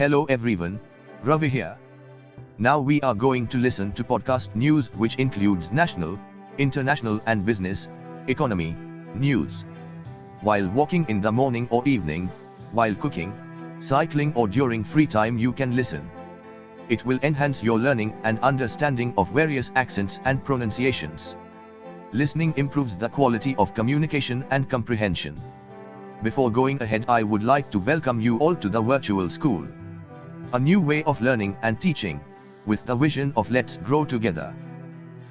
Hello everyone, Ravi here. Now we are going to listen to podcast news which includes national, international and business, economy, news. While walking in the morning or evening, while cooking, cycling or during free time you can listen. It will enhance your learning and understanding of various accents and pronunciations. Listening improves the quality of communication and comprehension. Before going ahead, I would like to welcome you all to the virtual school. A new way of learning and teaching, with the vision of let's grow together.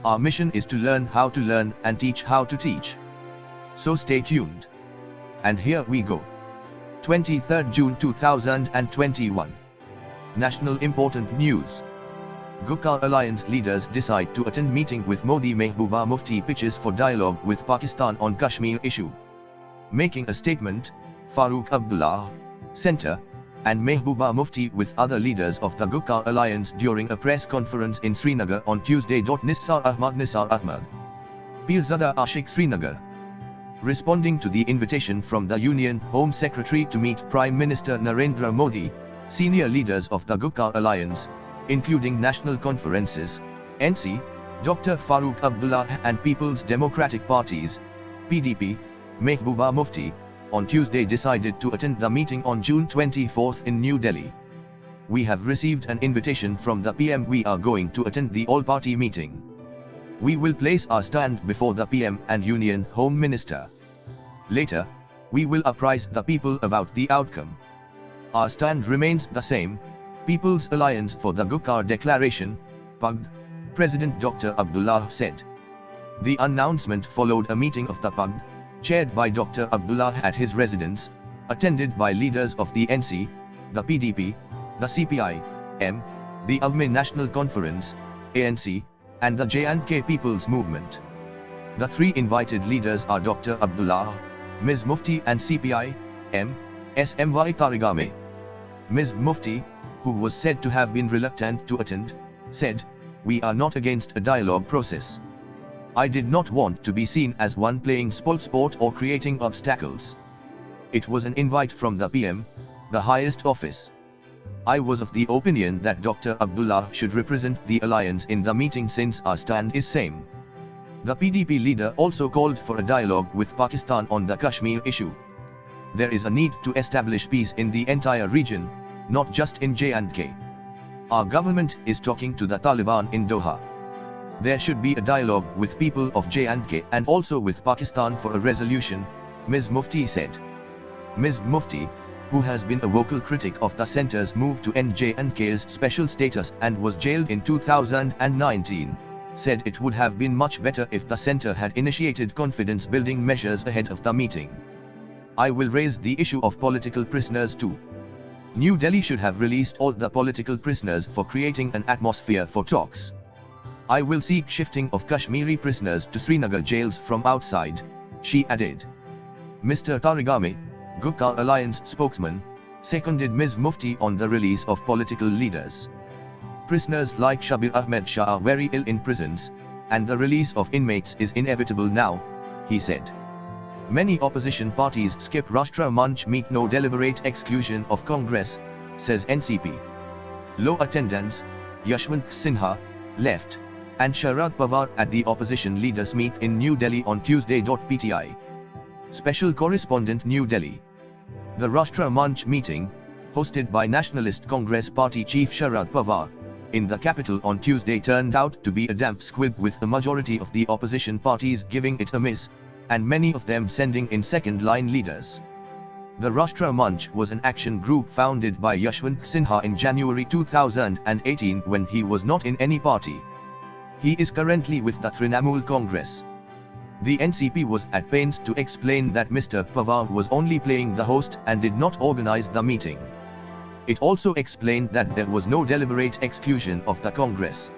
Our mission is to learn how to learn and teach how to teach. So stay tuned. And here we go. 23rd June 2021. National important news. Gupkar Alliance leaders decide to attend meeting with Modi Mehbooba Mufti pitches for dialogue with Pakistan on Kashmir issue. Making a statement, Farooq Abdullah, Centre, and Mehbooba Mufti with other leaders of the Gupkar Alliance during a press conference in Srinagar on Tuesday. Nisar Ahmad, Pirzada Ashik Srinagar. Responding to the invitation from the Union Home Secretary to meet Prime Minister Narendra Modi, senior leaders of the Gupkar Alliance, including National Conferences, NC, Dr. Farooq Abdullah and People's Democratic Parties, PDP, Mehbooba Mufti, on Tuesday decided to attend the meeting on June 24 in New Delhi. We have received an invitation from the PM. We are going to attend the all-party meeting. We will place our stand before the PM and Union Home Minister. Later, we will apprise the people about the outcome. Our stand remains the same, People's Alliance for the Gupkar Declaration, PUGD, President Dr. Abdullah said. The announcement followed a meeting of the PUGD, chaired by Dr. Abdullah at his residence, attended by leaders of the NC, the PDP, the CPI-M, the Awami National Conference, ANC, and the J&K People's Movement. The three invited leaders are Dr. Abdullah, Ms. Mufti and CPI-M, SMY Tarigame. Ms. Mufti, who was said to have been reluctant to attend, said, "We are not against a dialogue process. I did not want to be seen as one playing sport or creating obstacles. It was an invite from the PM, the highest office. I was of the opinion that Dr. Abdullah should represent the alliance in the meeting since our stand is same." The PDP leader also called for a dialogue with Pakistan on the Kashmir issue. There is a need to establish peace in the entire region, not just in J&K. Our government is talking to the Taliban in Doha. There should be a dialogue with people of J&K and also with Pakistan for a resolution, Ms. Mufti said. Ms. Mufti, who has been a vocal critic of the centre's move to end J&K's special status and was jailed in 2019, said it would have been much better if the centre had initiated confidence-building measures ahead of the meeting. I will raise the issue of political prisoners too. New Delhi should have released all the political prisoners for creating an atmosphere for talks. I will seek shifting of Kashmiri prisoners to Srinagar jails from outside, she added. Mr. Tarigame, Gupkar Alliance spokesman, seconded Ms. Mufti on the release of political leaders. Prisoners like Shabir Ahmed Shah are very ill in prisons, and the release of inmates is inevitable now, he said. Many opposition parties skip Rashtra Manch meetNo deliberate exclusion of Congress, says NCP. Low attendance, Yashwant Sinha, left, and Sharad Pawar at the opposition leaders meet in New Delhi on Tuesday. PTI. Special correspondent New Delhi. The Rashtra Manch meeting, hosted by Nationalist Congress Party Chief Sharad Pawar, in the capital on Tuesday turned out to be a damp squib with the majority of the opposition parties giving it a miss, and many of them sending in second-line leaders. The Rashtra Manch was an action group founded by Yashwant Sinha in January 2018 when he was not in any party. He is currently with the Trinamool Congress. The NCP was at pains to explain that Mr. Pawar was only playing the host and did not organize the meeting. It also explained that there was no deliberate exclusion of the Congress.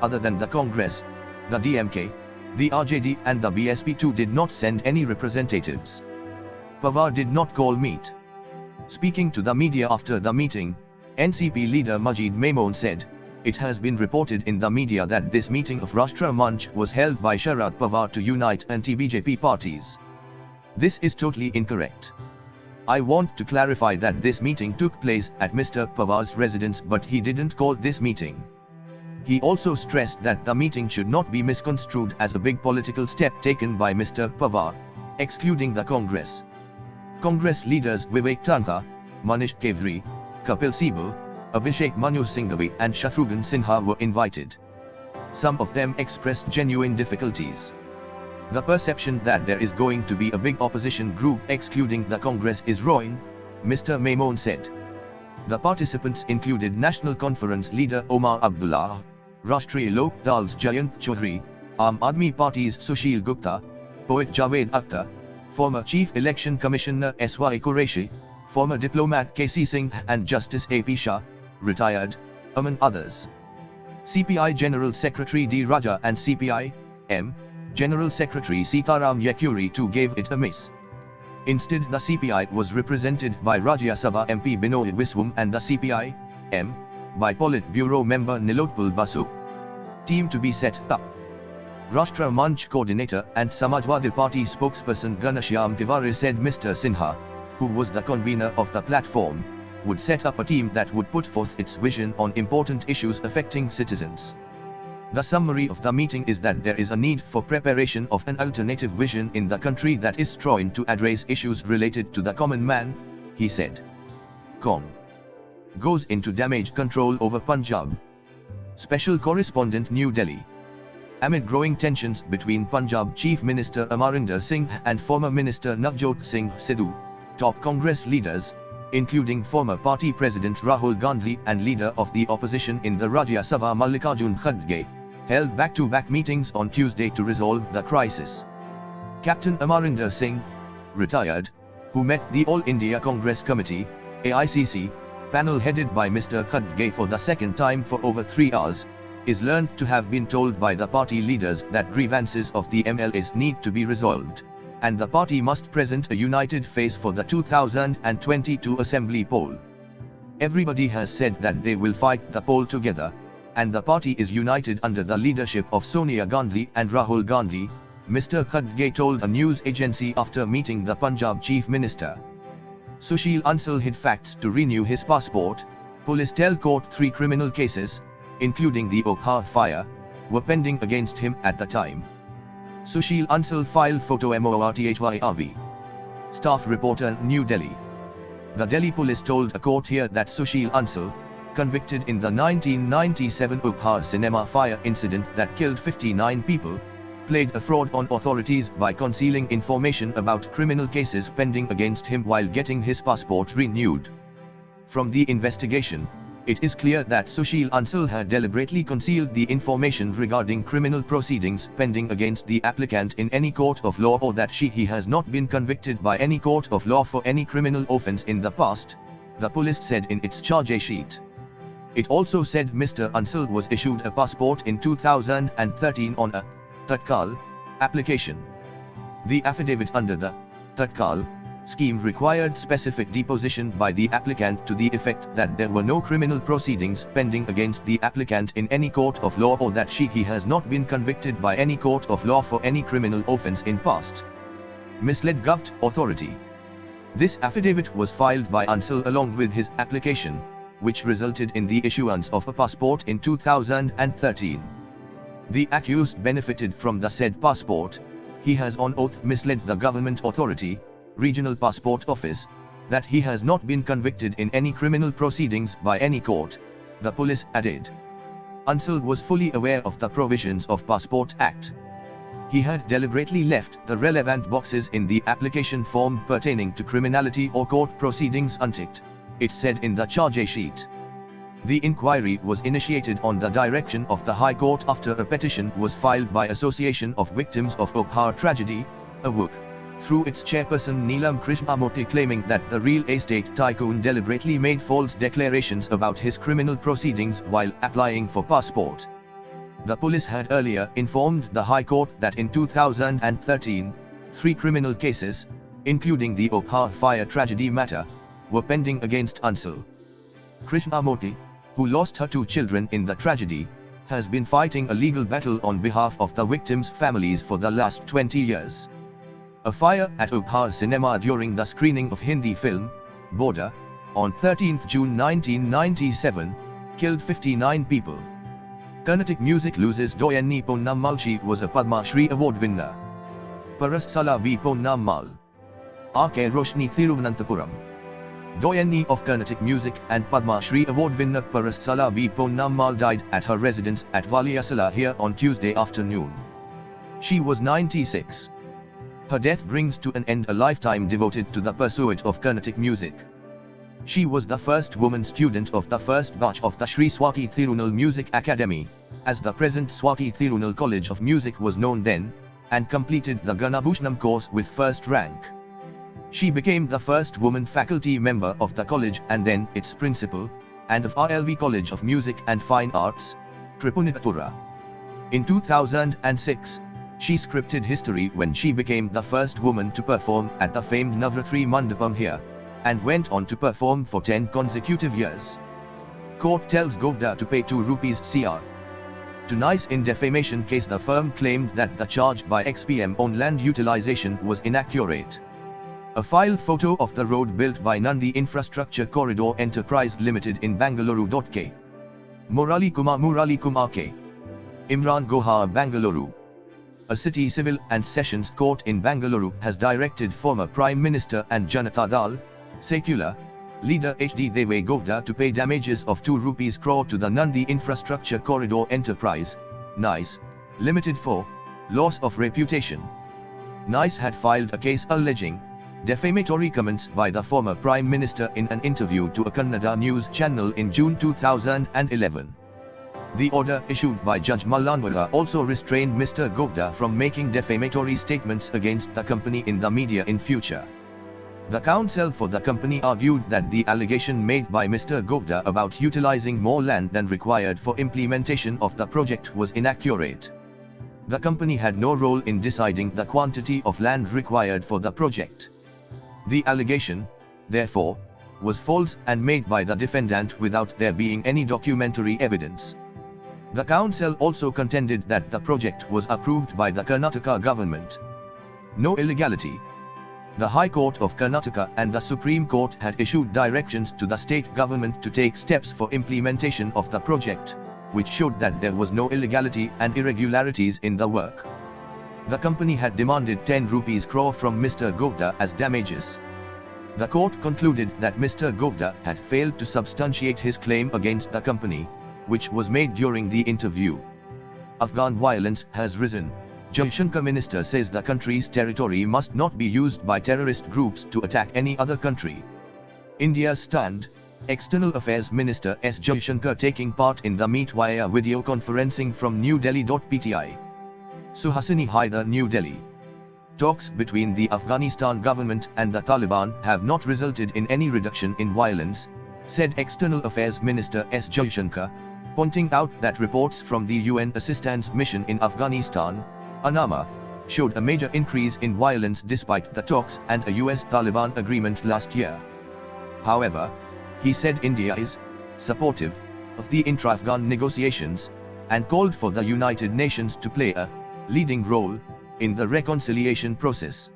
Other than the Congress, the DMK, the RJD and the BSP too did not send any representatives. Pawar did not call meet. Speaking to the media after the meeting, NCP leader Modi Mehbooba said, "It has been reported in the media that this meeting of Rashtra Manch was held by Sharad Pawar to unite anti-BJP parties. This is totally incorrect. I want to clarify that this meeting took place at Mr. Pawar's residence, but he didn't call this meeting. He also stressed that the meeting should not be misconstrued as a big political step taken by Mr. Pawar, excluding the Congress. Congress leaders Vivek Tanka, Manish Kevri, Kapil Sibal, Abhishek Manu Singhvi and Shatrughan Sinha were invited. Some of them expressed genuine difficulties. The perception that there is going to be a big opposition group excluding the Congress is wrong, Mr. Maimon said. The participants included National Conference leader Omar Abdullah, Rashtriya Lok Dal's Jayant Chaudhary, Aam Aadmi Party's Sushil Gupta, poet Javed Akhtar, former Chief Election Commissioner S.Y. Qureshi, former diplomat K.C. Singh and Justice A.P. Shah, retired, among others. CPI General Secretary D. Raja and CPI, M. General Secretary Sitaram Yechuri too gave it a miss. Instead, the CPI was represented by Rajya Sabha MP Binoy Viswam and the CPI, M. by Politburo member Nilotpal Basu. Team to be set up. Rashtra Manch coordinator and Samajwadi Party spokesperson Ghanshyam Tiwari said Mr. Sinha, who was the convener of the platform, would set up a team that would put forth its vision on important issues affecting citizens. The summary of the meeting is that there is a need for preparation of an alternative vision in the country that is trying to address issues related to the common man, he said. Kong goes into damage control over Punjab. Special correspondent New Delhi. Amid growing tensions between Punjab Chief Minister Amarinder Singh and former Minister Navjot Singh Sidhu, top Congress leaders, including former party President Rahul Gandhi and leader of the opposition in the Rajya Sabha Mallikarjun Kharge, held back-to-back meetings on Tuesday to resolve the crisis. Captain Amarinder Singh, retired, who met the All India Congress Committee, AICC, panel headed by Mr. Kharge for the second time for over 3 hours, is learned to have been told by the party leaders that grievances of the MLAs need to be resolved, and the party must present a united face for the 2022 Assembly poll. Everybody has said that they will fight the poll together, and the party is united under the leadership of Sonia Gandhi and Rahul Gandhi, Mr. Kharge told a news agency after meeting the Punjab Chief Minister. Sushil Ansal hid facts to renew his passport. Police tell court 3 criminal cases, including the Okhar fire, were pending against him at the time. Sushil Ansal filed photo MORTHYRV. Staff reporter New Delhi. The Delhi police told a court here that Sushil Ansal, convicted in the 1997 Okhar cinema fire incident that killed 59 people, played a fraud on authorities by concealing information about criminal cases pending against him while getting his passport renewed. From the investigation, it is clear that Sushil Ansal had deliberately concealed the information regarding criminal proceedings pending against the applicant in any court of law, or that he has not been convicted by any court of law for any criminal offence in the past, the police said in its charge sheet. It also said Mr. Ansal was issued a passport in 2013 on a Tatkal application. The affidavit under the Tatkal scheme required specific deposition by the applicant to the effect that there were no criminal proceedings pending against the applicant in any court of law, or that he has not been convicted by any court of law for any criminal offence in past. Misled Govt Authority. This affidavit was filed by Ansal along with his application, which resulted in the issuance of a passport in 2013. The accused benefited from the said passport. He has on oath misled the government authority, Regional Passport Office, that he has not been convicted in any criminal proceedings by any court, the police added. Ansal was fully aware of the provisions of Passport Act. He had deliberately left the relevant boxes in the application form pertaining to criminality or court proceedings unticked, it said in the charge sheet. The inquiry was initiated on the direction of the High Court after a petition was filed by Association of Victims of Okhar Tragedy, AVOC, through its chairperson Neelam Krishnamurthy, claiming that the real estate tycoon deliberately made false declarations about his criminal proceedings while applying for passport. The police had earlier informed the High Court that in 2013, 3 criminal cases, including the Okhar fire tragedy matter, were pending against Ansal. Krishnamurthy, who lost her 2 children in the tragedy, has been fighting a legal battle on behalf of the victims' families for the last 20 years. A fire at Ubhar Cinema during the screening of Hindi film, Border, on 13 June 1997, killed 59 people. Carnatic music loses Doyenni Ponnammalchi was a Padma Shri Award winner. Parastsala B. Ponnammal. R.K. Roshni Thiruvananthapuram. Doyenni of Carnatic music and Padma Shri Award winner Parastsala B. Ponnammal died at her residence at Valiyasala here on Tuesday afternoon. She was 96. Her death brings to an end a lifetime devoted to the pursuit of Carnatic music. She was the first woman student of the first batch of the Sri Swati Thirunal Music Academy, as the present Swati Thirunal College of Music was known then, and completed the Ganabhushanam course with first rank. She became the first woman faculty member of the college and then its principal, and of RLV College of Music and Fine Arts, Tripunipura. In 2006, she scripted history when she became the first woman to perform at the famed Navratri Mandapam here, and went on to perform for 10 consecutive years. Court tells Govda to pay 2 rupees Cr. To NICE in defamation case. The firm claimed that the charge by XPM on land utilization was inaccurate. A file photo of the road built by Nandi Infrastructure Corridor Enterprise Limited in Bangalore. K. Murali Kumar K. Imran Gohar Bangalore. A city civil and sessions court in Bangalore has directed former Prime Minister and Janata Dal, secular, leader H.D. Deve Govda to pay damages of 2 rupees crore to the Nandi Infrastructure Corridor Enterprise, NICE, Limited for loss of reputation. NICE had filed a case alleging defamatory comments by the former Prime Minister in an interview to a Kannada news channel in June 2011. The order issued by Judge Mallanwara also restrained Mr. Govda from making defamatory statements against the company in the media in future. The counsel for the company argued that the allegation made by Mr. Govda about utilizing more land than required for implementation of the project was inaccurate. The company had no role in deciding the quantity of land required for the project. The allegation, therefore, was false and made by the defendant without there being any documentary evidence. The counsel also contended that the project was approved by the Karnataka government. No illegality. The High Court of Karnataka and the Supreme Court had issued directions to the state government to take steps for implementation of the project, which showed that there was no illegality and irregularities in the work. The company had demanded 10 rupees crore from Mr. Govda as damages. The court concluded that Mr. Govda had failed to substantiate his claim against the company, which was made during the interview. Afghan violence has risen. Jaishankar minister says the country's territory must not be used by terrorist groups to attack any other country. India's stand. External Affairs Minister S. Jaishankar taking part in the meet via video conferencing from New Delhi. Pti. Suhasini Haidar, New Delhi. Talks between the Afghanistan government and the Taliban have not resulted in any reduction in violence, said External Affairs Minister S. Jaishankar, pointing out that reports from the UN assistance mission in Afghanistan, UNAMA, showed a major increase in violence despite the talks and a US-Taliban agreement last year. However, he said India is supportive of the intra-Afghan negotiations and called for the United Nations to play a leading role in the reconciliation process.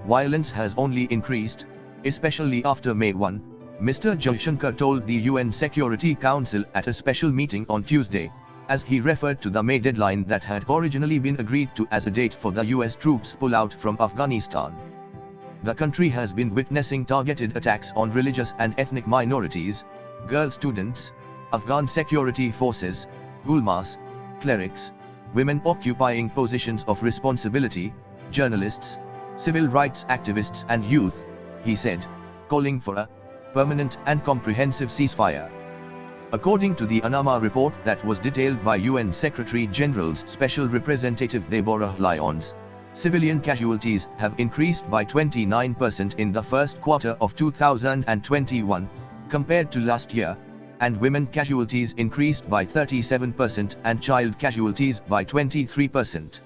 Violence has only increased, especially after May 1, Mr. Jaishankar told the UN Security Council at a special meeting on Tuesday, as he referred to the May deadline that had originally been agreed to as a date for the US troops pull out from Afghanistan. The country has been witnessing targeted attacks on religious and ethnic minorities, girl students, Afghan security forces, ulmas, clerics, women occupying positions of responsibility, journalists, civil rights activists and youth, he said, calling for a permanent and comprehensive ceasefire. According to the UNAMA report that was detailed by UN Secretary General's Special Representative Deborah Lyons, civilian casualties have increased by 29% in the first quarter of 2021, compared to last year, and women casualties increased by 37% and child casualties by 23%.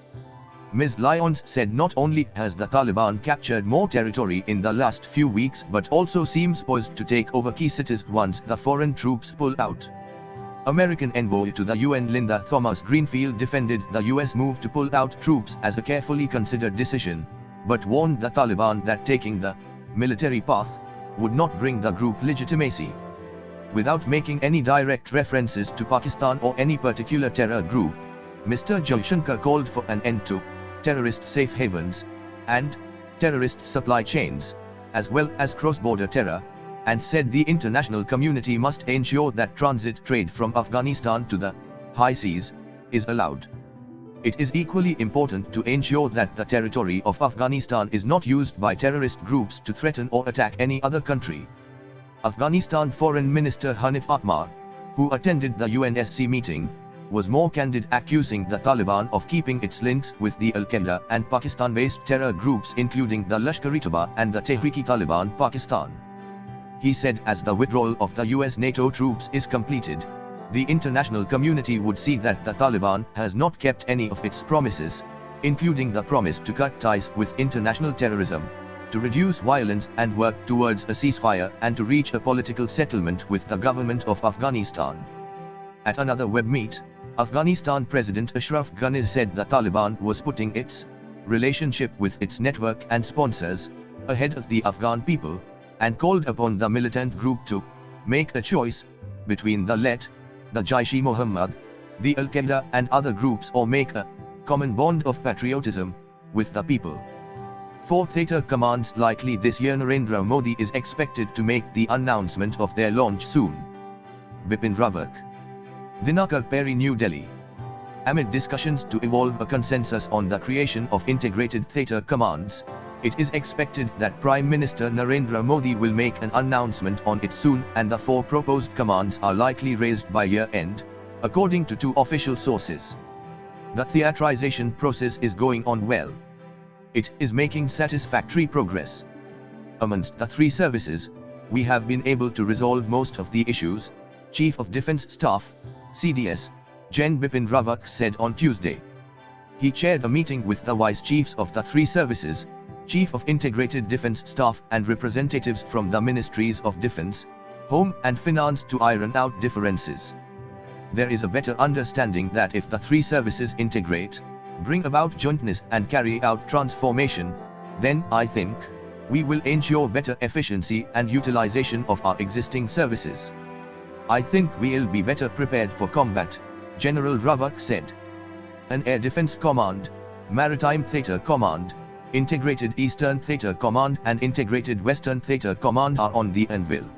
Ms. Lyons said not only has the Taliban captured more territory in the last few weeks but also seems poised to take over key cities once the foreign troops pull out. American envoy to the UN Linda Thomas-Greenfield defended the US move to pull out troops as a carefully considered decision, but warned the Taliban that taking the military path would not bring the group legitimacy. Without making any direct references to Pakistan or any particular terror group, Mr. Jaishankar called for an end to terrorist safe havens and terrorist supply chains, as well as cross-border terror, and said the international community must ensure that transit trade from Afghanistan to the high seas is allowed. It is equally important to ensure that the territory of Afghanistan is not used by terrorist groups to threaten or attack any other country. Afghanistan Foreign Minister Hanif Atmar, who attended the UNSC meeting, was more candid, accusing the Taliban of keeping its links with the Al-Qaeda and Pakistan-based terror groups including the Lashkar-e-Taiba and the Tehreek-e-Taliban Pakistan. He said as the withdrawal of the US NATO troops is completed, the international community would see that the Taliban has not kept any of its promises, including the promise to cut ties with international terrorism, to reduce violence and work towards a ceasefire and to reach a political settlement with the government of Afghanistan. At another web meet, Afghanistan President Ashraf Ghani said the Taliban was putting its relationship with its network and sponsors ahead of the Afghan people, and called upon the militant group to make a choice between the LET, the Jaish-e-Mohammed, the Al-Qaeda and other groups, or make a common bond of patriotism with the people. For theatre commands likely this year, Narendra Modi is expected to make the announcement of their launch soon. Bipin Rawat. Dinakar Peri, New Delhi. Amid discussions to evolve a consensus on the creation of integrated theatre commands, it is expected that Prime Minister Narendra Modi will make an announcement on it soon, and the 4 proposed commands are likely raised by year-end, according to 2 official sources. The theatrization process is going on well. It is making satisfactory progress. Amongst the 3 services, we have been able to resolve most of the issues, Chief of Defence Staff, CDS, Gen Bipin Rawat said on Tuesday. He chaired a meeting with the Vice Chiefs of the 3 services, Chief of Integrated Defence Staff and representatives from the Ministries of Defence, Home and Finance to iron out differences. There is a better understanding that if the 3 services integrate, bring about jointness and carry out transformation, then I think we will ensure better efficiency and utilization of our existing services. I think we'll be better prepared for combat, General Rawat said. An Air Defence Command, Maritime Theatre Command, Integrated Eastern Theatre Command and Integrated Western Theatre Command are on the anvil.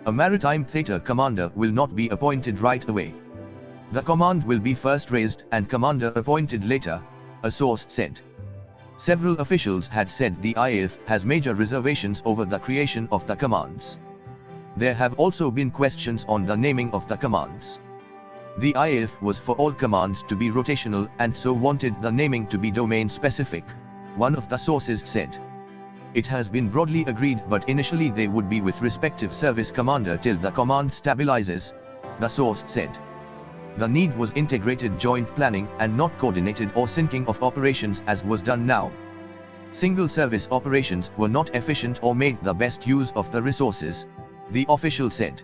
A Maritime Theatre Commander will not be appointed right away. The command will be first raised and commander appointed later, a source said. Several officials had said the IAF has major reservations over the creation of the commands. There have also been questions on the naming of the commands. The IAF was for all commands to be rotational and so wanted the naming to be domain-specific, one of the sources said. It has been broadly agreed, but initially they would be with respective service commander till the command stabilizes, the source said. The need was integrated joint planning and not coordinated or syncing of operations as was done now. Single service operations were not efficient or made the best use of the resources, the official said.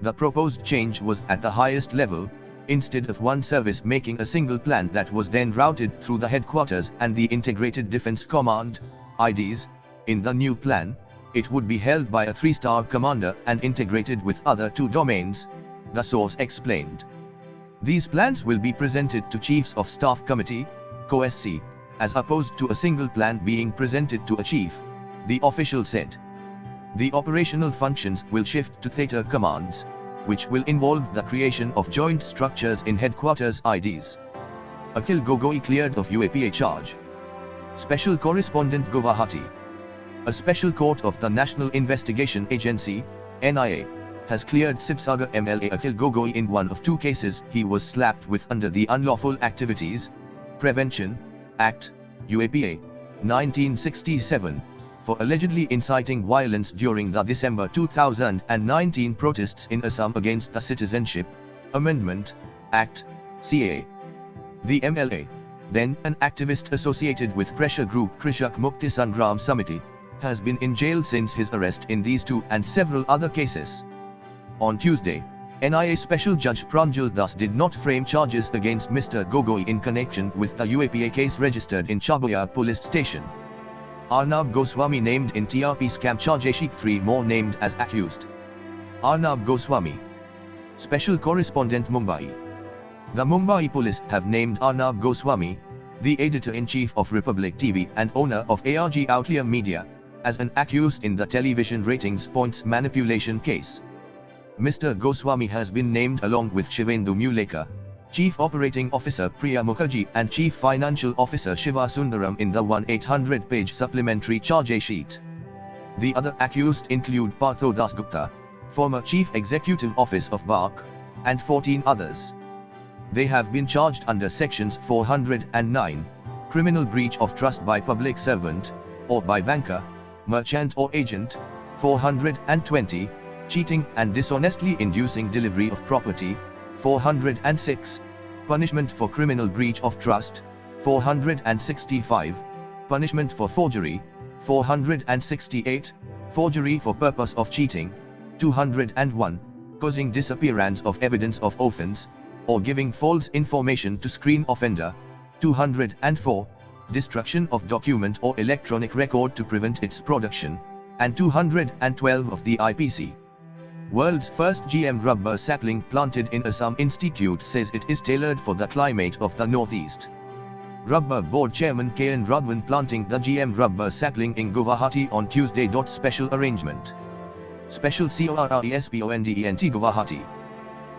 The proposed change was at the highest level, instead of one service making a single plan that was then routed through the headquarters and the Integrated Defence Command, IDs. In the new plan, it would be held by a 3-star commander and integrated with other 2 domains, the source explained. These plans will be presented to Chiefs of Staff Committee, COSC, as opposed to a single plan being presented to a chief, the official said. The operational functions will shift to theatre commands, which will involve the creation of joint structures in headquarters IDs. Akhil Gogoi cleared of UAPA charge. Special Correspondent Guwahati. A special court of the National Investigation Agency, NIA, has cleared Sibsagar MLA Akhil Gogoi in one of 2 cases he was slapped with under the Unlawful Activities Prevention Act, UAPA, 1967, for allegedly inciting violence during the December 2019 protests in Assam against the Citizenship Amendment Act, CAA. The MLA, then an activist associated with pressure group Krishak Mukti Sangram Samiti, has been in jail since his arrest in these 2 and several other cases. On Tuesday, NIA Special Judge Pranjal Das did not frame charges against Mr. Gogoi in connection with the UAPA case registered in Chaboya Police Station. Arnab Goswami named in TRP scam charge sheet, 3 more named as accused. Arnab Goswami, Special Correspondent, Mumbai. The Mumbai police have named Arnab Goswami, the editor-in-chief of Republic TV and owner of ARG Outlier Media, as an accused in the television ratings points manipulation case. Mr. Goswami has been named along with Shivendu Mulekar, Chief Operating Officer Priya Mukherjee and Chief Financial Officer Shiva Sundaram in the 1,800-page supplementary charge sheet. The other accused include Partho Das Gupta, former Chief Executive Office of BARC, and 14 others. They have been charged under sections 409, criminal breach of trust by public servant, or by banker, merchant or agent, 420, cheating and dishonestly inducing delivery of property, 406, punishment for criminal breach of trust, 465, punishment for forgery, 468, forgery for purpose of cheating, 201, causing disappearance of evidence of offense, or giving false information to screen offender, 204, destruction of document or electronic record to prevent its production, and 212 of the IPC. World's first GM rubber sapling planted in Assam Institute says it is tailored for the climate of the Northeast. Rubber Board Chairman KN Radwan planting the GM rubber sapling in Guwahati on Tuesday. Special arrangement. Special CORRESPONDENT Guwahati.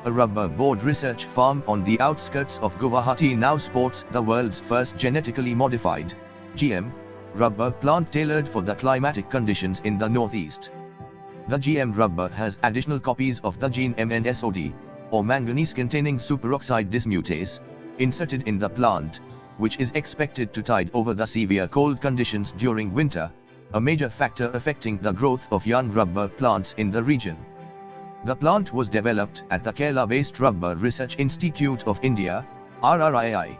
A rubber board research farm on the outskirts of Guwahati now sports the world's first genetically modified GM rubber plant tailored for the climatic conditions in the Northeast. The GM rubber has additional copies of the gene MNSOD, or manganese-containing superoxide dismutase, inserted in the plant, which is expected to tide over the severe cold conditions during winter, a major factor affecting the growth of young rubber plants in the region. The plant was developed at the Kerala-based Rubber Research Institute of India, RRII.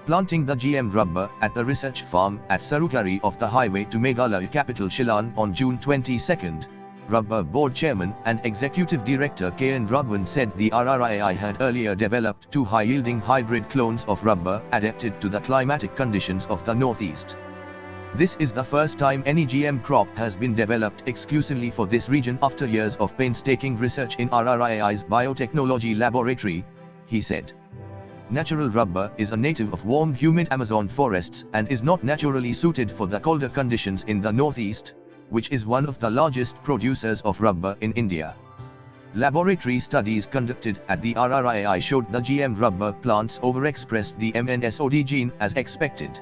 Planting the GM rubber at the research farm at Sarukari of the highway to Meghalaya capital Shillong on June 22, Rubber Board Chairman and Executive Director KN Radwan said the RRII had earlier developed 2 high-yielding hybrid clones of rubber adapted to the climatic conditions of the Northeast. This is the first time any GM crop has been developed exclusively for this region after years of painstaking research in RRII's biotechnology laboratory, he said. Natural rubber is a native of warm humid Amazon forests and is not naturally suited for the colder conditions in the Northeast, which is one of the largest producers of rubber in India. Laboratory studies conducted at the RRII showed the GM rubber plants overexpressed the MNSOD gene as expected.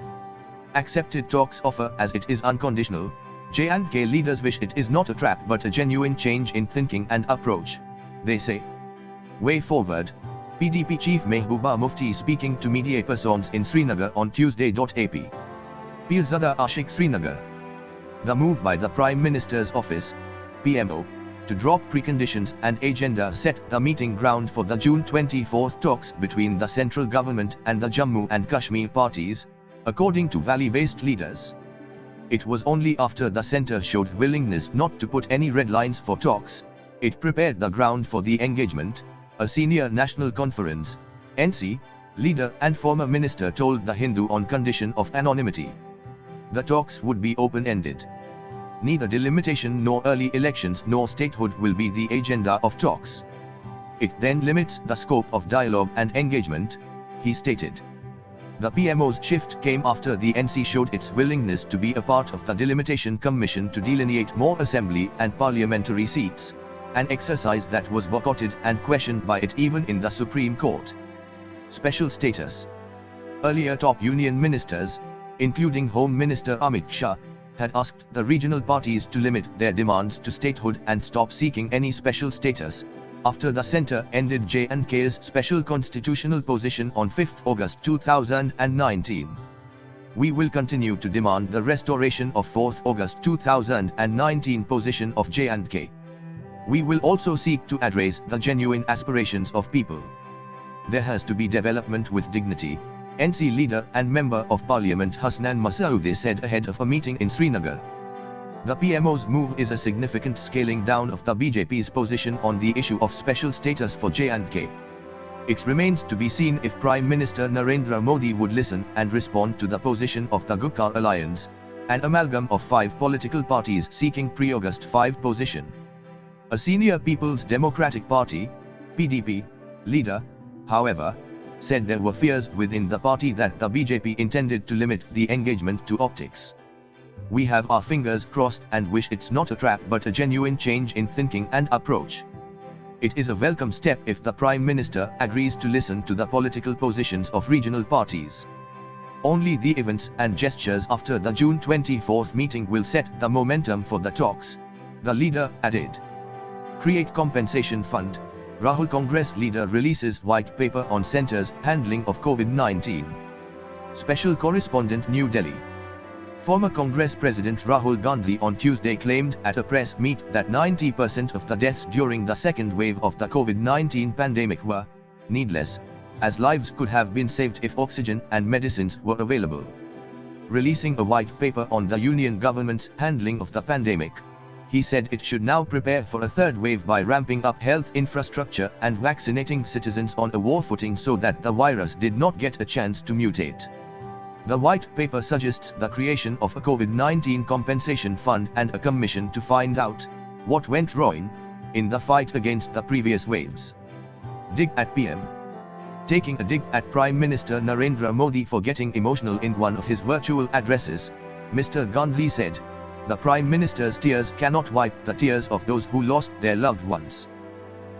Accepted talks offer as it is unconditional. J&K leaders wish it is not a trap but a genuine change in thinking and approach, they say. Way forward. PDP Chief Mehbooba Mufti speaking to media persons in Srinagar on Tuesday. AP. Pirzada Ashik Srinagar. The move by the Prime Minister's Office, PMO, to drop preconditions and agenda set the meeting ground for the June 24 talks between the central government and the Jammu and Kashmir parties, according to valley-based leaders. It was only after the centre showed willingness not to put any red lines for talks, it prepared the ground for the engagement, a senior National Conference, NC, leader and former minister told The Hindu on condition of anonymity. The talks would be open-ended. Neither delimitation nor early elections nor statehood will be the agenda of talks. It then limits the scope of dialogue and engagement, he stated. The PMO's shift came after the NC showed its willingness to be a part of the Delimitation Commission to delineate more assembly and parliamentary seats, an exercise that was boycotted and questioned by it even in the Supreme Court. Special status. Earlier top union ministers, including Home Minister Amit Shah, had asked the regional parties to limit their demands to statehood and stop seeking any special status, after the centre ended J&K's special constitutional position on 5 August 2019. We will continue to demand the restoration of 4 August 2019 position of J&K. We will also seek to address the genuine aspirations of people. There has to be development with dignity, NC leader and Member of Parliament Hasnan Masaude said ahead of a meeting in Srinagar. The PMO's move is a significant scaling down of the BJP's position on the issue of special status for J&K. It remains to be seen if Prime Minister Narendra Modi would listen and respond to the position of the Gupkar alliance, an amalgam of 5 political parties seeking pre-August 5 position. A senior People's Democratic Party (PDP) leader, however, said there were fears within the party that the BJP intended to limit the engagement to optics. "We have our fingers crossed and wish it's not a trap but a genuine change in thinking and approach. It is a welcome step if the Prime Minister agrees to listen to the political positions of regional parties. Only the events and gestures after the June 24 meeting will set the momentum for the talks," the leader added. Create Compensation Fund. Rahul Congress leader releases white paper on centre's handling of COVID-19. Special correspondent, New Delhi. Former Congress President Rahul Gandhi on Tuesday claimed at a press meet that 90% of the deaths during the second wave of the COVID-19 pandemic were needless, as lives could have been saved if oxygen and medicines were available. Releasing a white paper on the union government's handling of the pandemic, he said it should now prepare for a third wave by ramping up health infrastructure and vaccinating citizens on a war footing so that the virus did not get a chance to mutate. The white paper suggests the creation of a COVID-19 compensation fund and a commission to find out what went wrong in the fight against the previous waves. Dig at PM. Taking a dig at Prime Minister Narendra Modi for getting emotional in one of his virtual addresses, Mr. Gandhi said, "The Prime Minister's tears cannot wipe the tears of those who lost their loved ones.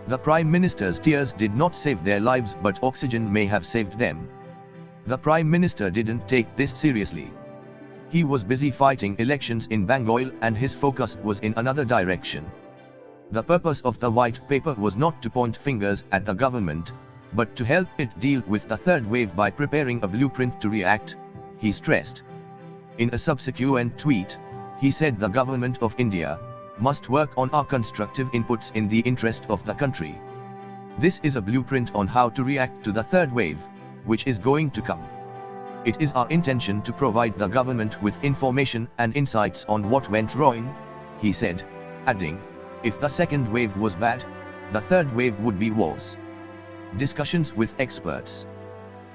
The Prime Minister's tears did not save their lives, but oxygen may have saved them. The Prime Minister didn't take this seriously. He was busy fighting elections in Bengal and his focus was in another direction." The purpose of the white paper was not to point fingers at the government, but to help it deal with the third wave by preparing a blueprint to react, he stressed. In a subsequent tweet, he said the Government of India must work on our constructive inputs in the interest of the country. This is a blueprint on how to react to the third wave, which is going to come. It is our intention to provide the government with information and insights on what went wrong, he said, adding, "If the second wave was bad, the third wave would be worse." Discussions with experts.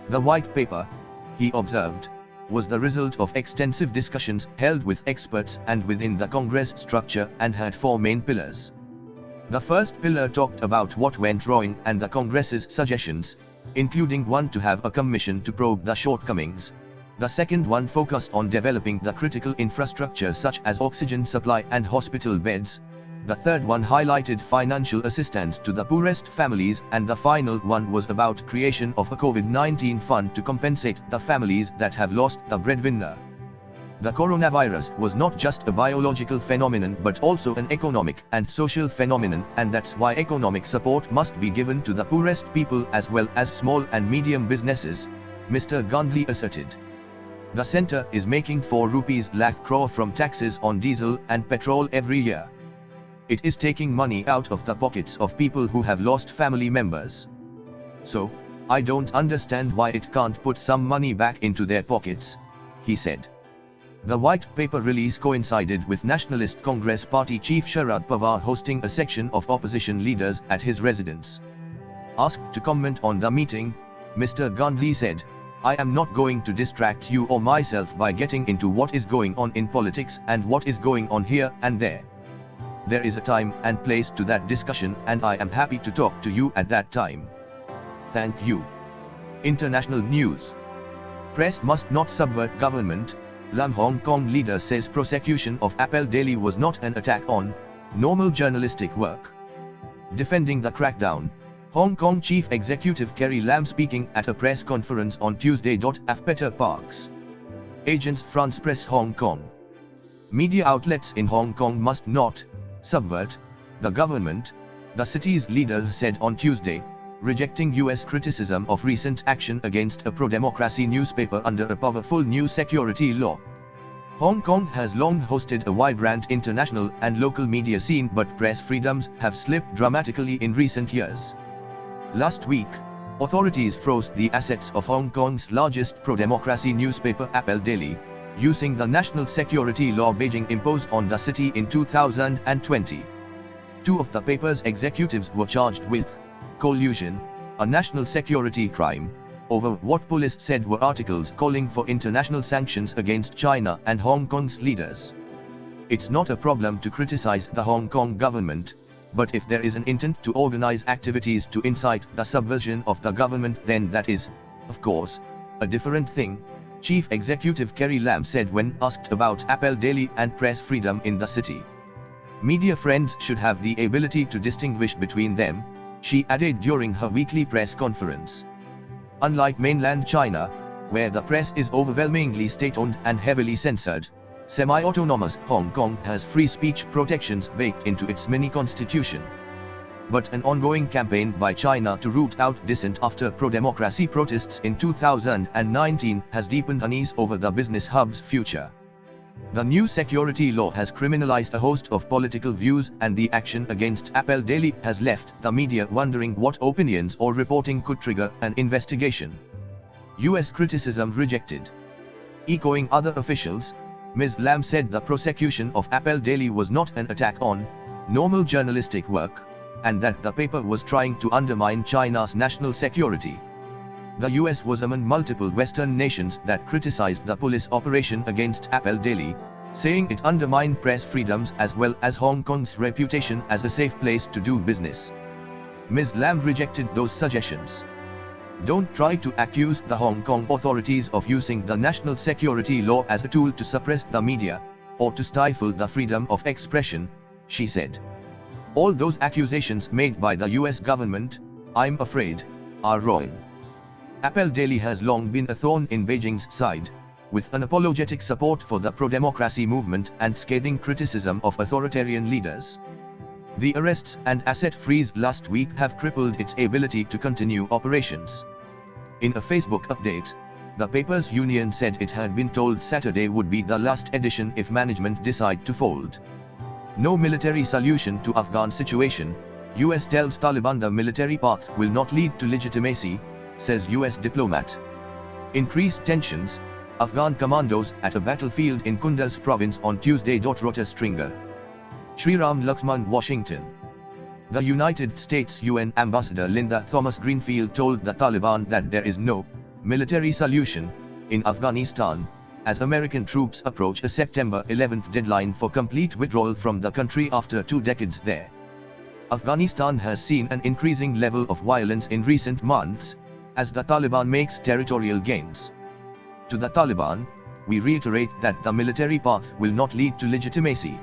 The white paper, he observed, was the result of extensive discussions held with experts and within the Congress structure and had 4 main pillars. The first pillar talked about what went wrong and the Congress's suggestions, including one to have a commission to probe the shortcomings. The second one focused on developing the critical infrastructure such as oxygen supply and hospital beds. The third one highlighted financial assistance to the poorest families, and the final one was about creation of a COVID-19 fund to compensate the families that have lost the breadwinner. The coronavirus was not just a biological phenomenon but also an economic and social phenomenon, and that's why economic support must be given to the poorest people as well as small and medium businesses, Mr. Gandhi asserted. The centre is making 4 lakh crore from taxes on diesel and petrol every year. It is taking money out of the pockets of people who have lost family members. So, I don't understand why it can't put some money back into their pockets, he said. The white paper release coincided with Nationalist Congress Party Chief Sharad Pawar hosting a section of opposition leaders at his residence. Asked to comment on the meeting, Mr. Gandhi said, "I am not going to distract you or myself by getting into what is going on in politics and what is going on here and there. There is a time and place to that discussion and I am happy to talk to you at that time. Thank you." International news. Press must not subvert government. LamHong Kong leader says prosecution of Appel Daily was not an attack on normal journalistic work. Defending the crackdown, Hong Kong Chief Executive Carrie Lam speaking at a press conference on Tuesday. Peter Parks. Agence France Presse Hong Kong. Media outlets in Hong Kong must not subvert the government, the city's leaders said on Tuesday, rejecting US criticism of recent action against a pro-democracy newspaper under a powerful new security law. Hong Kong has long hosted a vibrant international and local media scene, but press freedoms have slipped dramatically in recent years. Last week, authorities froze the assets of Hong Kong's largest pro-democracy newspaper Appel Daily, using the national security law Beijing imposed on the city in 2020. 2 of the paper's executives were charged with collusion, a national security crime, over what police said were articles calling for international sanctions against China and Hong Kong's leaders. It's not a problem to criticize the Hong Kong government, but if there is an intent to organize activities to incite the subversion of the government, then that is, of course, a different thing, Chief Executive Carrie Lam said when asked about Appel Daily and press freedom in the city. Media friends should have the ability to distinguish between them, she added during her weekly press conference. Unlike mainland China, where the press is overwhelmingly state-owned and heavily censored, semi-autonomous Hong Kong has free speech protections baked into its mini-constitution. But an ongoing campaign by China to root out dissent after pro-democracy protests in 2019 has deepened unease over the business hub's future. The new security law has criminalized a host of political views, and the action against Appel Daily has left the media wondering what opinions or reporting could trigger an investigation. US criticism rejected. Echoing other officials, Ms. Lam said the prosecution of Appel Daily was not an attack on normal journalistic work, and that the paper was trying to undermine China's national security. The US was among multiple Western nations that criticized the police operation against Appel Daily, saying it undermined press freedoms as well as Hong Kong's reputation as a safe place to do business. Ms. Lam rejected those suggestions. Don't try to accuse the Hong Kong authorities of using the national security law as a tool to suppress the media, or to stifle the freedom of expression, she said. All those accusations made by the US government, I'm afraid, are wrong. Appel Daily has long been a thorn in Beijing's side, with unapologetic support for the pro-democracy movement and scathing criticism of authoritarian leaders. The arrests and asset freeze last week have crippled its ability to continue operations. In a Facebook update, the paper's union said it had been told Saturday would be the last edition if management decide to fold. No military solution to Afghan situation, US tells Taliban the military path will not lead to legitimacy, says US diplomat. Increased tensions, Afghan commandos at a battlefield in Kunduz province on Tuesday. Wrote a stringer. Sriram Lakshman, Washington. The United States UN Ambassador Linda Thomas-Greenfield told the Taliban that there is no military solution in Afghanistan, as American troops approach a September 11 deadline for complete withdrawal from the country after 2 decades there. Afghanistan has seen an increasing level of violence in recent months, as the Taliban makes territorial gains. To the Taliban, we reiterate that the military path will not lead to legitimacy.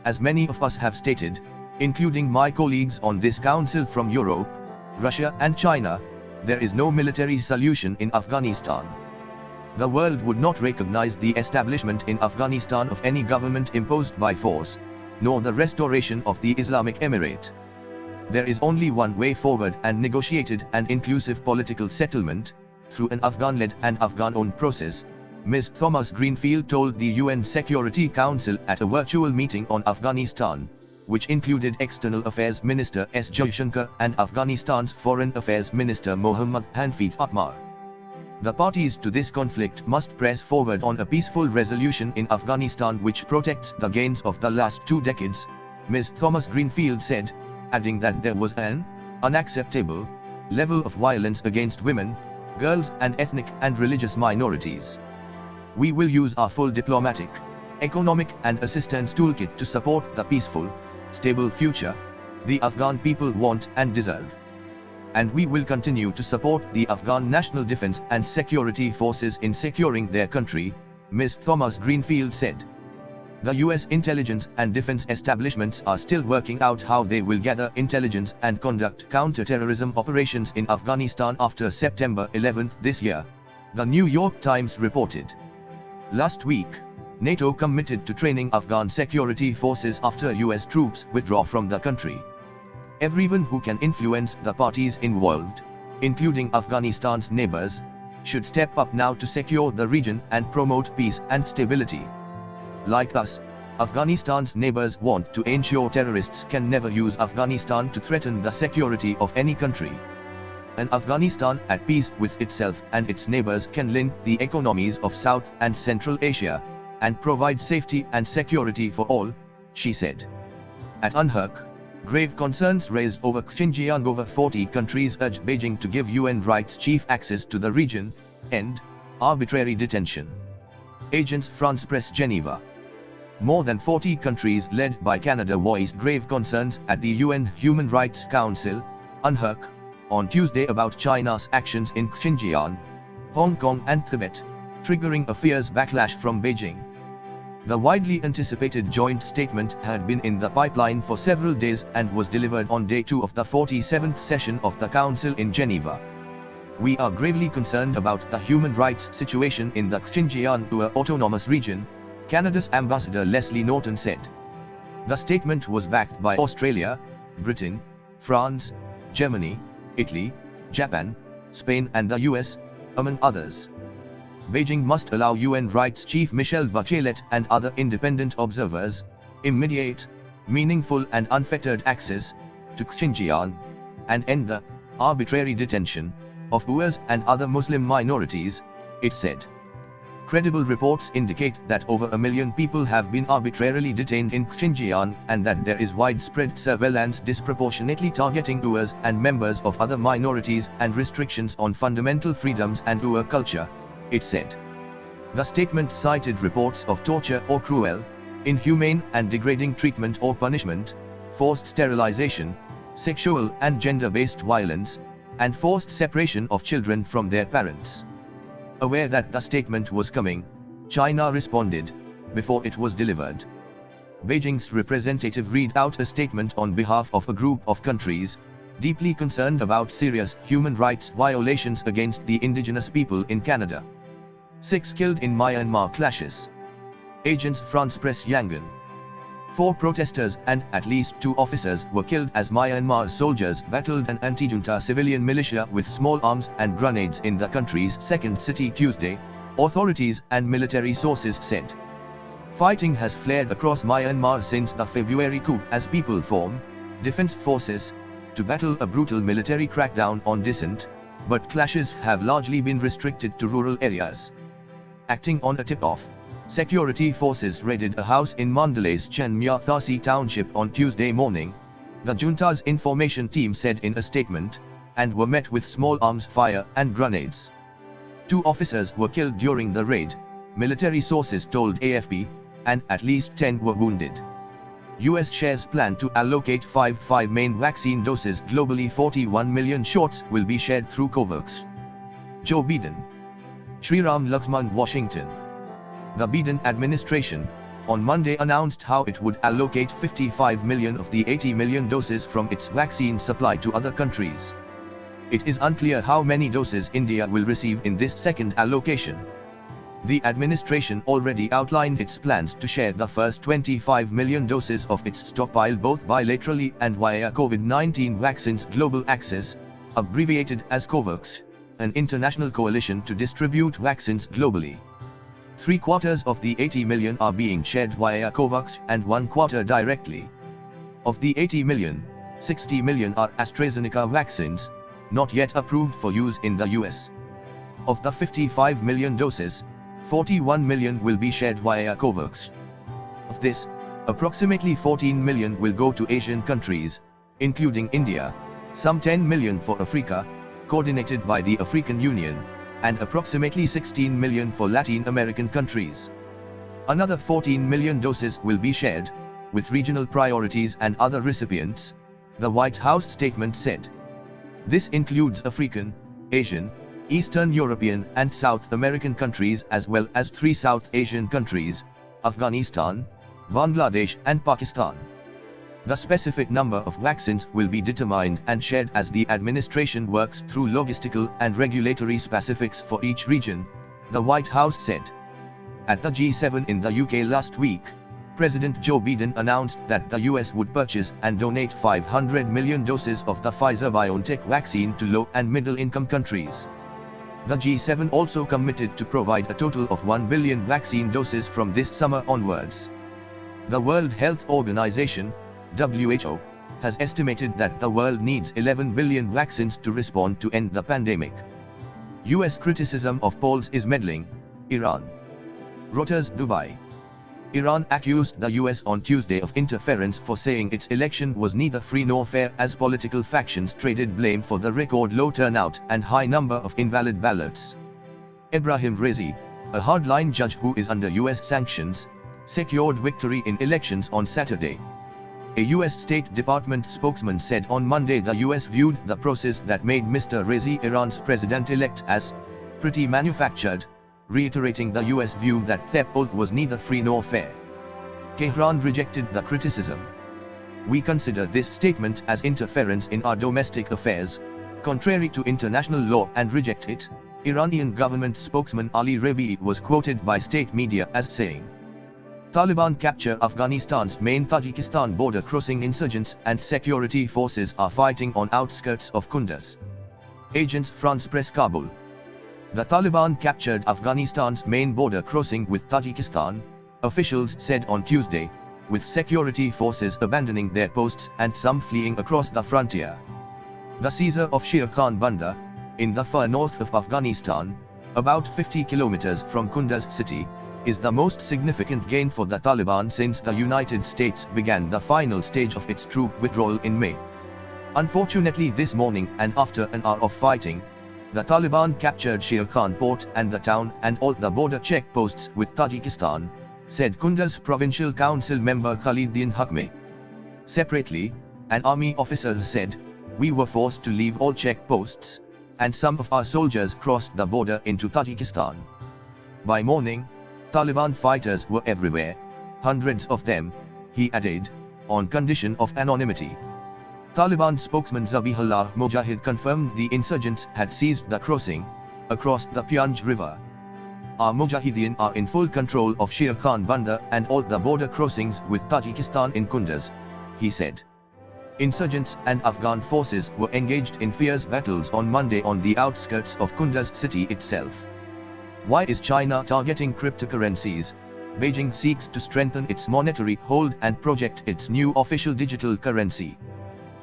As many of us have stated, including my colleagues on this council from Europe, Russia and China, there is no military solution in Afghanistan. The world would not recognize the establishment in Afghanistan of any government imposed by force, nor the restoration of the Islamic Emirate. There is only one way forward: and negotiated and inclusive political settlement, through an Afghan-led and Afghan-owned process, Ms. Thomas-Greenfield told the UN Security Council at a virtual meeting on Afghanistan, which included External Affairs Minister S. Jaishankar and Afghanistan's Foreign Affairs Minister Mohammad Hanfeed Atmar. The parties to this conflict must press forward on a peaceful resolution in Afghanistan which protects the gains of the last 2 decades, Ms. Thomas-Greenfield said, adding that there was an unacceptable level of violence against women, girls and ethnic and religious minorities. We will use our full diplomatic, economic and assistance toolkit to support the peaceful, stable future the Afghan people want and deserve. And we will continue to support the Afghan National Defense and Security Forces in securing their country, Ms. Thomas-Greenfield said. The US intelligence and defense establishments are still working out how they will gather intelligence and conduct counter-terrorism operations in Afghanistan after September 11 this year, the New York Times reported. Last week, NATO committed to training Afghan security forces after US troops withdraw from the country. Everyone who can influence the parties involved, including Afghanistan's neighbors, should step up now to secure the region and promote peace and stability. Like us, Afghanistan's neighbors want to ensure terrorists can never use Afghanistan to threaten the security of any country. An Afghanistan at peace with itself and its neighbors can link the economies of South and Central Asia, and provide safety and security for all, she said. At UNHRC, Grave concerns raised over Xinjiang. Over 40 countries urged Beijing to give UN rights chief access to the region, end arbitrary detention. Agence France Presse Geneva. More than 40 countries led by Canada voiced grave concerns at the UN Human Rights Council, UNHRC, on Tuesday about China's actions in Xinjiang, Hong Kong and Tibet, triggering a fierce backlash from Beijing. The widely anticipated joint statement had been in the pipeline for several days and was delivered on day 2 of the 47th session of the Council in Geneva. We are gravely concerned about the human rights situation in the Xinjiang autonomous region, Canada's Ambassador Leslie Norton said. The statement was backed by Australia, Britain, France, Germany, Italy, Japan, Spain and the US, among others. Beijing must allow UN Rights Chief Michelle Bachelet and other independent observers immediate, meaningful and unfettered access to Xinjiang, and end the arbitrary detention of Uyghurs and other Muslim minorities, it said. Credible reports indicate that over 1 million people have been arbitrarily detained in Xinjiang and that there is widespread surveillance disproportionately targeting Uyghurs and members of other minorities and restrictions on fundamental freedoms and Uyghur culture, it said. The statement cited reports of torture or cruel, inhumane and degrading treatment or punishment, forced sterilization, sexual and gender-based violence, and forced separation of children from their parents. Aware that the statement was coming, China responded, before it was delivered. Beijing's representative read out a statement on behalf of a group of countries, deeply concerned about serious human rights violations against the indigenous people in Canada. 6 killed in Myanmar clashes. Agence France Presse Yangon. 4 protesters and at least 2 officers were killed as Myanmar soldiers battled an anti-junta civilian militia with small arms and grenades in the country's second city Tuesday, authorities and military sources said. Fighting has flared across Myanmar since the February coup as people form defense forces to battle a brutal military crackdown on dissent, but clashes have largely been restricted to rural areas. Acting on a tip-off, security forces raided a house in Mandalay's Chanmyathasi township on Tuesday morning, the junta's information team said in a statement, and were met with small arms fire and grenades. 2 officers were killed during the raid, military sources told AFP, and at least 10 were wounded. US shares plan to allocate 5 main vaccine doses globally. 41 million shots will be shared through COVAX. Joe Biden. Shriram Lakshman, Washington. The Biden administration, on Monday announced how it would allocate 55 million of the 80 million doses from its vaccine supply to other countries. It is unclear how many doses India will receive in this second allocation. The administration already outlined its plans to share the first 25 million doses of its stockpile both bilaterally and via COVID-19 Vaccines Global Access, abbreviated as COVAX, an international coalition to distribute vaccines globally. 3/4 of the 80 million are being shared via COVAX and 1/4 directly. Of the 80 million, 60 million are AstraZeneca vaccines, not yet approved for use in the US. Of the 55 million doses, 41 million will be shared via COVAX. Of this, approximately 14 million will go to Asian countries, including India, some 10 million for Africa, coordinated by the African Union, and approximately 16 million for Latin American countries. Another 14 million doses will be shared, with regional priorities and other recipients, the White House statement said. This includes African, Asian, Eastern European and South American countries as well as 3 South Asian countries, Afghanistan, Bangladesh and Pakistan. The specific number of vaccines will be determined and shared as the administration works through logistical and regulatory specifics for each region, the White House said. At the G7 in the UK last week, President Joe Biden announced that the US would purchase and donate 500 million doses of the Pfizer-BioNTech vaccine to low and middle-income countries. The G7 also committed to provide a total of 1 billion vaccine doses from this summer onwards. The World Health Organization, WHO, has estimated that the world needs 11 billion vaccines to respond to end the pandemic. US criticism of Poles is meddling, Iran. Reuters, Dubai. Iran accused the US on Tuesday of interference for saying its election was neither free nor fair as political factions traded blame for the record low turnout and high number of invalid ballots. Ebrahim Raisi, a hardline judge who is under US sanctions, secured victory in elections on Saturday. A US State Department spokesman said on Monday the US viewed the process that made Mr. Raisi Iran's president-elect as pretty manufactured, reiterating the US view that the poll was neither free nor fair. Tehran rejected the criticism. "We consider this statement as interference in our domestic affairs, contrary to international law, and reject it," Iranian government spokesman Ali Rabiei was quoted by state media as saying. Taliban capture Afghanistan's main Tajikistan border crossing. Insurgents and security forces are fighting on outskirts of Kunduz. Agence France Presse Kabul. The Taliban captured Afghanistan's main border crossing with Tajikistan, officials said on Tuesday, with security forces abandoning their posts and some fleeing across the frontier. The seizure of Sher Khan Bandar, in the far north of Afghanistan, about 50 kilometers from Kunduz city, is the most significant gain for the Taliban since the United States began the final stage of its troop withdrawal in May. Unfortunately, this morning and after an hour of fighting, the Taliban captured Sher Khan port and the town and all the border checkposts with Tajikistan, said Kunduz Provincial Council member Khaliduddin Hakmi. Separately, an army officer said, "We were forced to leave all checkposts, and some of our soldiers crossed the border into Tajikistan." By morning, Taliban fighters were everywhere, hundreds of them, he added, on condition of anonymity. Taliban spokesman Zabihullah Mujahid confirmed the insurgents had seized the crossing, across the Pyunj River. "Our Mujahideen are in full control of Sher Khan Bandar and all the border crossings with Tajikistan in Kunduz," he said. Insurgents and Afghan forces were engaged in fierce battles on Monday on the outskirts of Kunduz city itself. Why is China targeting cryptocurrencies? Beijing seeks to strengthen its monetary hold and project its new official digital currency.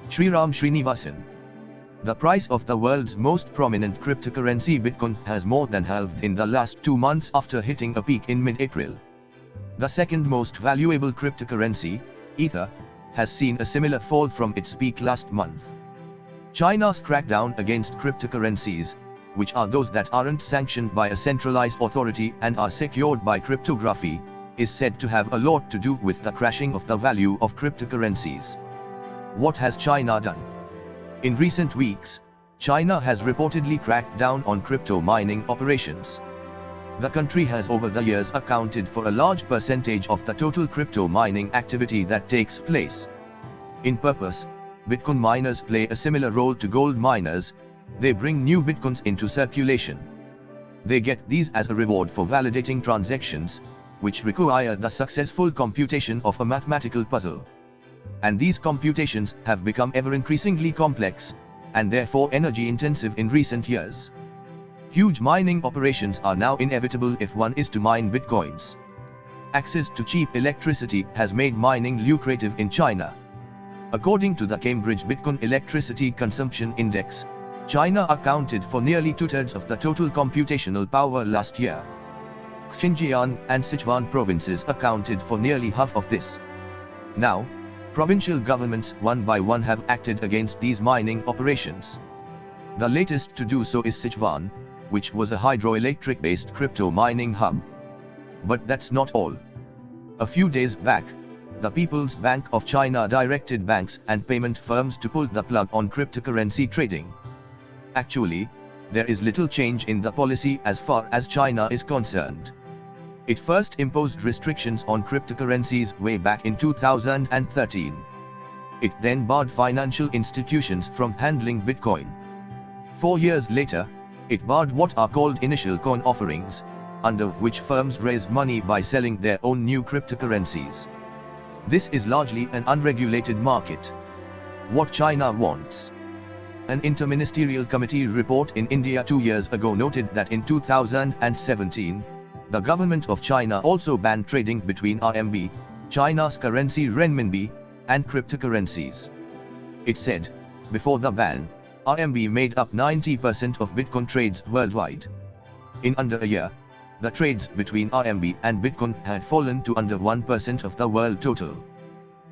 Sriram Srinivasan. The price of the world's most prominent cryptocurrency Bitcoin has more than halved in the last 2 months after hitting a peak in mid-April. The second most valuable cryptocurrency, Ether, has seen a similar fall from its peak last month. China's crackdown against cryptocurrencies, which are those that aren't sanctioned by a centralized authority and are secured by cryptography, is said to have a lot to do with the crashing of the value of cryptocurrencies. What has China done? In recent weeks, China has reportedly cracked down on crypto mining operations. The country has over the years accounted for a large percentage of the total crypto mining activity that takes place. In purpose, Bitcoin miners play a similar role to gold miners. They bring new Bitcoins into circulation. They get these as a reward for validating transactions, which require the successful computation of a mathematical puzzle. And these computations have become ever increasingly complex, and therefore energy intensive in recent years. Huge mining operations are now inevitable if one is to mine bitcoins. Access to cheap electricity has made mining lucrative in China. According to the Cambridge Bitcoin Electricity Consumption Index, China accounted for nearly 2/3 of the total computational power last year. Xinjiang and Sichuan provinces accounted for nearly half of this. Now, provincial governments one by one have acted against these mining operations. The latest to do so is Sichuan, which was a hydroelectric-based crypto mining hub. But that's not all. A few days back, the People's Bank of China directed banks and payment firms to pull the plug on cryptocurrency trading. Actually, there is little change in the policy as far as China is concerned. It first imposed restrictions on cryptocurrencies way back in 2013. It then barred financial institutions from handling Bitcoin. 4 years later, it barred what are called initial coin offerings, under which firms raise money by selling their own new cryptocurrencies. This is largely an unregulated market. What China wants. An interministerial committee report in India 2 years ago noted that in 2017, the government of China also banned trading between RMB, China's currency renminbi, and cryptocurrencies. It said, before the ban, RMB made up 90% of Bitcoin trades worldwide. In under a year, the trades between RMB and Bitcoin had fallen to under 1% of the world total.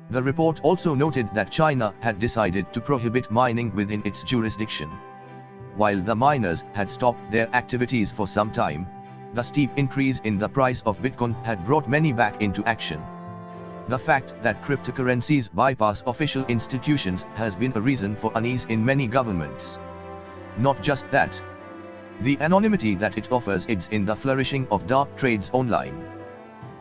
The report also noted that China had decided to prohibit mining within its jurisdiction. While the miners had stopped their activities for some time, the steep increase in the price of Bitcoin had brought many back into action. The fact that cryptocurrencies bypass official institutions has been a reason for unease in many governments. Not just that. The anonymity that it offers aids in the flourishing of dark trades online.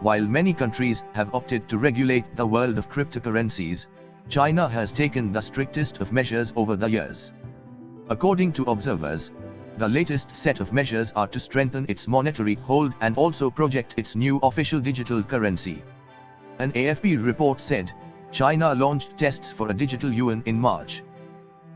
While many countries have opted to regulate the world of cryptocurrencies, China has taken the strictest of measures over the years. According to observers, the latest set of measures are to strengthen its monetary hold and also project its new official digital currency. An AFP report said, China launched tests for a digital yuan in March.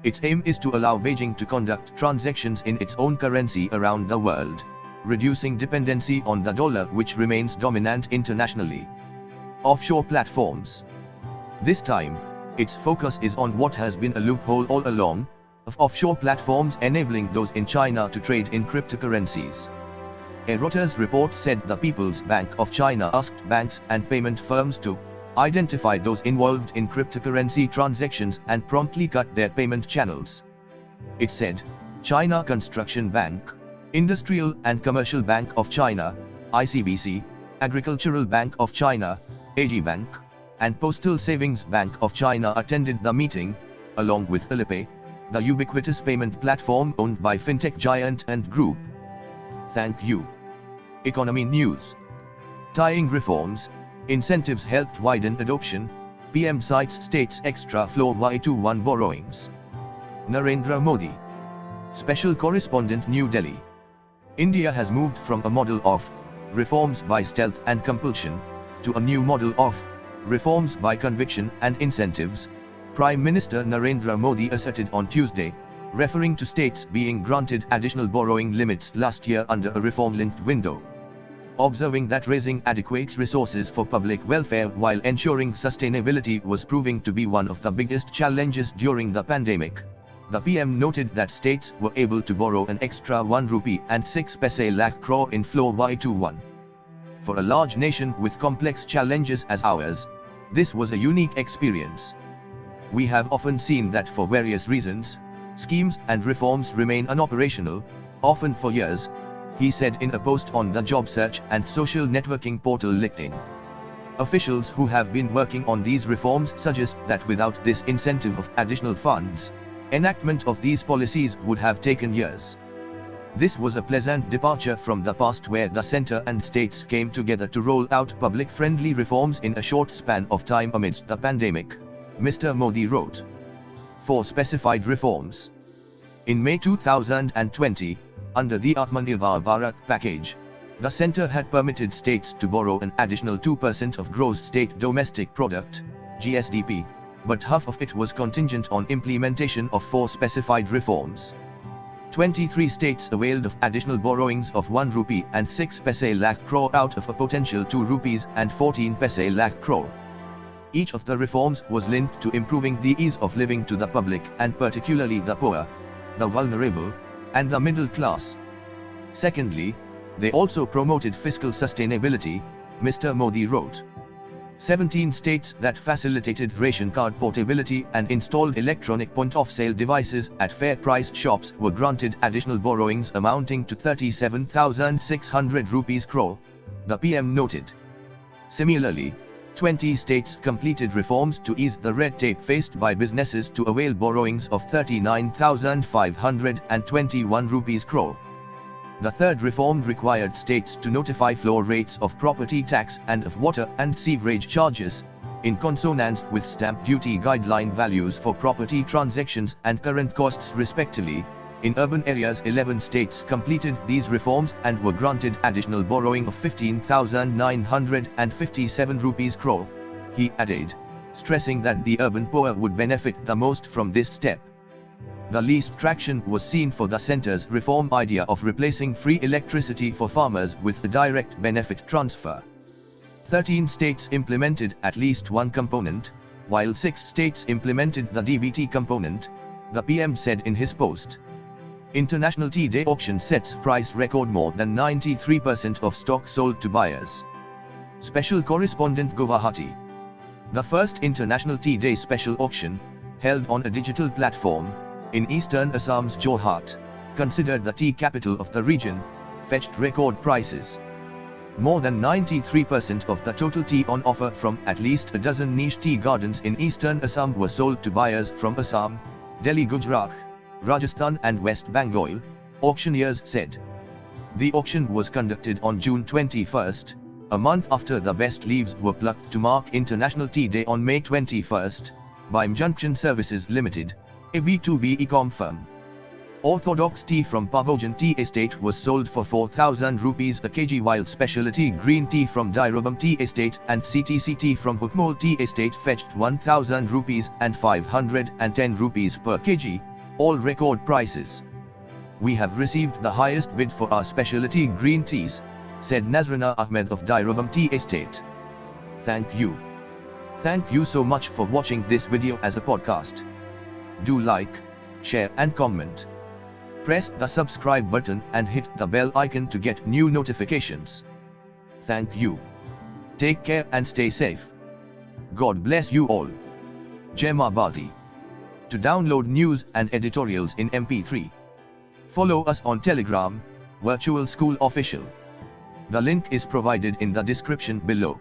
Its aim is to allow Beijing to conduct transactions in its own currency around the world, reducing dependency on the dollar, which remains dominant internationally. Offshore platforms. This time, its focus is on what has been a loophole all along, of offshore platforms enabling those in China to trade in cryptocurrencies. A Reuters report said the People's Bank of China asked banks and payment firms to identify those involved in cryptocurrency transactions and promptly cut their payment channels. It said, China Construction Bank, Industrial and Commercial Bank of China, ICBC, Agricultural Bank of China, AG Bank, and Postal Savings Bank of China attended the meeting, along with Alipay, the ubiquitous payment platform owned by fintech giant Ant Group. Thank you. Economy news. Tying reforms, incentives helped widen adoption, PM cites states extra floor Y21 borrowings. Narendra Modi. Special Correspondent, New Delhi. India has moved from a model of reforms by stealth and compulsion to a new model of reforms by conviction and incentives, Prime Minister Narendra Modi asserted on Tuesday, referring to states being granted additional borrowing limits last year under a reform-linked window. Observing that raising adequate resources for public welfare while ensuring sustainability was proving to be one of the biggest challenges during the pandemic, the PM noted that states were able to borrow an extra 1 rupee and 6 paise lakh crore in floor Y21. For a large nation with complex challenges as ours, this was a unique experience. We have often seen that for various reasons, schemes and reforms remain unoperational, often for years, he said in a post on the job search and social networking portal LinkedIn. Officials who have been working on these reforms suggest that without this incentive of additional funds, enactment of these policies would have taken years. This was a pleasant departure from the past where the centre and states came together to roll out public-friendly reforms in a short span of time amidst the pandemic, Mr. Modi wrote. 4 specified reforms. In May 2020, under the Atmanirbhar Bharat package, the centre had permitted states to borrow an additional 2% of gross state domestic product, GSDP, but half of it was contingent on implementation of 4 specified reforms. 23 states availed of additional borrowings of 1 rupee and 6 paise lakh crore out of a potential 2 rupees and 14 paise lakh crore. Each of the reforms was linked to improving the ease of living to the public and particularly the poor, the vulnerable, and the middle class. Secondly, they also promoted fiscal sustainability, Mr. Modi wrote. 17 states that facilitated ration card portability and installed electronic point-of-sale devices at fair price shops were granted additional borrowings amounting to 37,600 rupees crore, the PM noted. Similarly, 20 states completed reforms to ease the red tape faced by businesses to avail borrowings of 39,521 rupees crore. The third reform required states to notify floor rates of property tax and of water and sewerage charges, in consonance with stamp duty guideline values for property transactions and current costs respectively. In urban areas, 11 states completed these reforms and were granted additional borrowing of 15,957 rupees crore, he added, stressing that the urban poor would benefit the most from this step. The least traction was seen for the centre's reform idea of replacing free electricity for farmers with a direct benefit transfer. 13 states implemented at least one component, while 6 states implemented the DBT component, the PM said in his post. International Tea Day auction sets price record, more than 93% of stock sold to buyers. Special correspondent, Guwahati. The first International Tea Day special auction, held on a digital platform, in eastern Assam's Jorhat, considered the tea capital of the region, fetched record prices. More than 93% of the total tea on offer from at least a dozen niche tea gardens in eastern Assam were sold to buyers from Assam, Delhi, Gujarat, Rajasthan and West Bengal, auctioneers said. The auction was conducted on June 21st, a month after the best leaves were plucked to mark International Tea Day on May 21st, by Junction Services Limited, a B2B e-com firm. Orthodox tea from Pavojan Tea Estate was sold for 4,000 rupees a kg, while specialty green tea from Dirobam Tea Estate and CTC tea from Hukmol Tea Estate fetched 1,000 rupees and 510 rupees per kg, all record prices. We have received the highest bid for our specialty green teas, said Nazrana Ahmed of Dirobam Tea Estate. Thank you. Thank you so much for watching this video as a podcast. Do like, share and comment. Press the subscribe button and hit the bell icon to get new notifications. Thank you. Take care and stay safe. God bless you all. Jai Maa Bharti. To download news and editorials in MP3, follow us on Telegram, Virtual School Official. The link is provided in the description below.